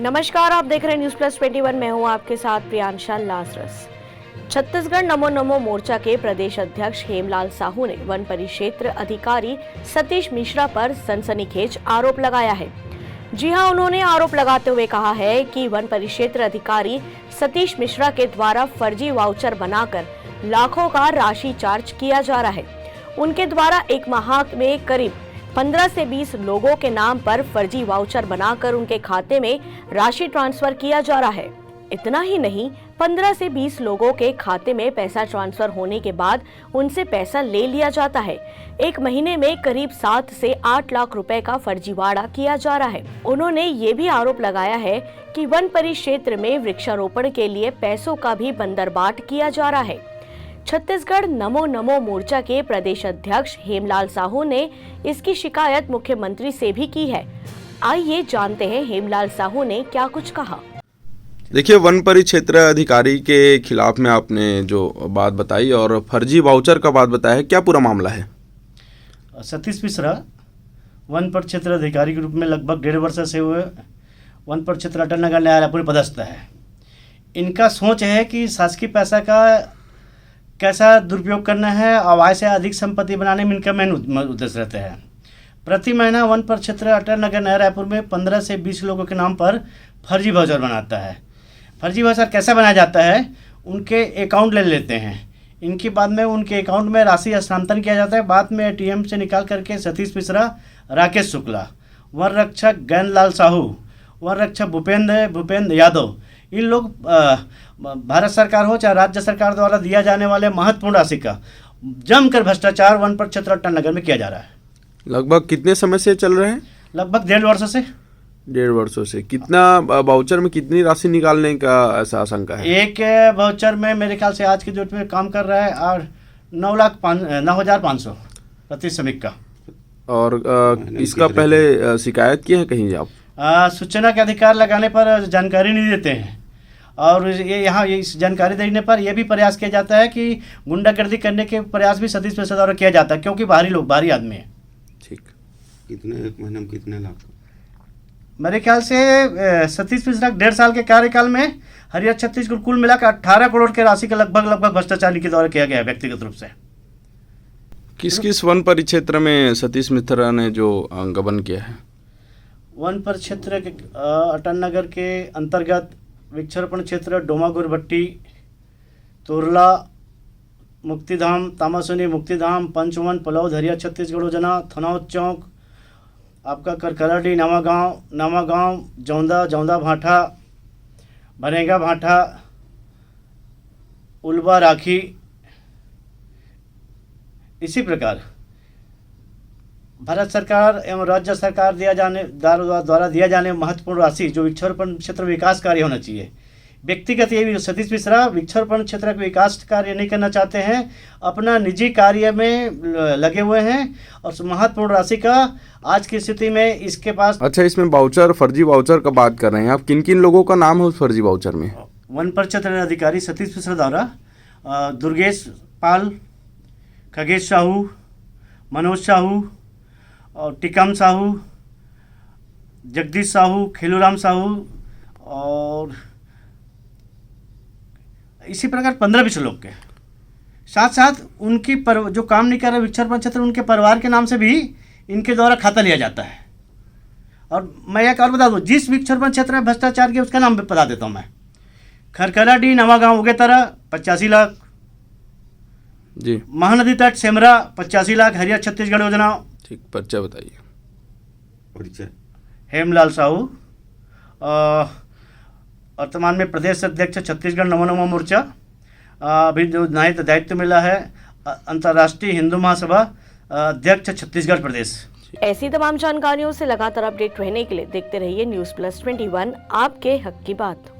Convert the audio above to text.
नमस्कार, आप देख रहे हैं न्यूज प्लस 21। मैं हूं आपके साथ प्रियांशा लाजरस। छत्तीसगढ़ नमो नमो मोर्चा के प्रदेश अध्यक्ष हेमलाल साहू ने वन परिक्षेत्र अधिकारी सतीश मिश्रा पर सनसनीखेज आरोप लगाया है। जी हां, उन्होंने आरोप लगाते हुए कहा है कि वन परिक्षेत्र अधिकारी सतीश मिश्रा के द्वारा फर्जी वाउचर बनाकर लाखों का राशि चार्ज किया जा रहा है। उनके द्वारा एक माह में करीब 15 से 20 लोगों के नाम पर फर्जी वाउचर बनाकर उनके खाते में राशि ट्रांसफर किया जा रहा है। इतना ही नहीं, 15 से 20 लोगों के खाते में पैसा ट्रांसफर होने के बाद उनसे पैसा ले लिया जाता है। एक महीने में करीब 7 से 8 लाख रुपए का फर्जीवाड़ा किया जा रहा है। उन्होंने ये भी आरोप लगाया है कि वन परिक्षेत्र में वृक्षारोपण के लिए पैसों का भी बंदरबाट किया जा रहा है। छत्तीसगढ़ नमो नमो मोर्चा के प्रदेश अध्यक्ष हेमलाल साहू ने इसकी शिकायत मुख्यमंत्री से भी की है। आइए जानते हैं हेमलाल साहू ने क्या कुछ कहा। देखिए, वन परिक्षेत्र अधिकारी के खिलाफ में आपने जो बात बताई और फर्जी वाउचर का बात बताया है, क्या पूरा मामला है? सतीश मिश्रा वन परिक्षेत्र अधिकारी के रूप में लगभग 1.5 वर्ष से हुए वन परिक्षेत्र अटल नगर न्यायालय में पदस्थ है। इनका सोच है कि शासकीय पैसा का कैसा दुरुपयोग करना है और आय से अधिक संपत्ति बनाने में इनका मेन उद्देश्य रहता है। प्रति महीना वन परिक्षेत्र अटल नगर नया रायपुर में 15 से 20 लोगों के नाम पर फर्जी वाउचर बनाता है। फर्जी वाउचर कैसा बनाया जाता है? उनके अकाउंट ले लेते हैं, इनके बाद में उनके अकाउंट में राशि हस्तांतरण किया जाता है। बाद में एटीएम से निकाल करके सतीश मिश्रा, राकेश शुक्ला, वन रक्षक गैंदलाल साहू, वन रक्षक भूपेंद्र यादव, इन लोग भारत सरकार हो चाहे राज्य सरकार द्वारा दिया जाने वाले महत्वपूर्ण राशि का जमकर भ्रष्टाचार वन परिक्षेत्र अटल नगर में किया जा रहा है। लगभग कितने समय से चल रहे हैं? लगभग 1.5 वर्ष से। 1.5 वर्षों से। कितना वाउचर में कितनी राशि निकालने का ऐसा आशंका है? एक वाउचर में मेरे ख्याल से आज की डेट में काम कर रहा है और 9,05,000 प्रति श्रमिक का। और इसका पहले शिकायत की है कहीं आप? सूचना के अधिकार लगाने पर जानकारी नहीं देते हैं और ये यहाँ इस जानकारी देने पर यह भी प्रयास किया जाता है कि गुंडागर्दी करने के प्रयास भी सतीश मिश्रा द्वारा किया जाता है, क्योंकि बाहरी आदमी है। ठीक। कितने एक महीने में कितने लाख? मेरे ख्याल से सतीश मिश्रा 1.5 साल के कार्यकाल में हरियाणा छत्तीसगढ़ कुल मिलाकर 18 करोड़ के राशि का लगभग भ्रष्टाचार के द्वारा किया गया है व्यक्तिगत रूप से। किस वन परिक्षेत्र में सतीश मिश्रा ने जो गबन किया है? वन परिक्षेत्र के अटल नगर के अंतर्गत वृक्षारोपण क्षेत्र डोमागुरभट्टी, तोरला, मुक्तिधाम, तामासुनी मुक्तिधाम, पंचवन, पलौद, हरिया छत्तीसगढ़ योजना, थनौत चौक, आपका करकराडी, नवागांव, जौंदा भाठा, बनेगा भाठा, उल्बा राखी। इसी प्रकार भारत सरकार एवं राज्य सरकार द्वारा दिया जाने महत्वपूर्ण राशि जो वृक्षारोपण क्षेत्र विकास कार्य होना चाहिए। व्यक्तिगत ये भी सतीश मिश्रा वृक्षारोपण क्षेत्र का विकास कार्य नहीं करना चाहते हैं, अपना निजी कार्य में लगे हुए हैं और महत्वपूर्ण राशि का आज की स्थिति में इसके पास। अच्छा, इसमें वाउचर, फर्जी वाउचर का बात कर रहे हैं आप, किन किन लोगों का नाम है उस फर्जी वाउचर में? वन परिक्षेत्र अधिकारी सतीश मिश्रा द्वारा दुर्गेश पाल, खगेश साहू, मनोज साहू और टिकम साहू, जगदीश साहू, खेलूराम साहू और इसी प्रकार 15-20 लोग के साथ साथ उनकी जो काम नहीं कर रहे वृक्षारोपण क्षेत्र, उनके परिवार के नाम से भी इनके द्वारा खाता लिया जाता है। और मैं एक और बता दूं, जिस वृक्षारोपण क्षेत्र में भ्रष्टाचार किया उसका नाम भी बता देता हूं मैं। खरखराडी, नवागांव, उगेतरा 85 लाख जी, महानदी तट सेमरा 85 लाख, हरिया छत्तीसगढ़ योजना। ठीक, परिचय बताइए। परिचय हेमलाल साहू, वर्तमान में प्रदेश अध्यक्ष छत्तीसगढ़ नमो नमो मोर्चा। अभी जो दायित्व मिला है अंतर्राष्ट्रीय हिंदू महासभा अध्यक्ष छत्तीसगढ़ प्रदेश। ऐसी तमाम जानकारियों से लगातार अपडेट रहने के लिए देखते रहिए न्यूज प्लस 21, आपके हक की बात।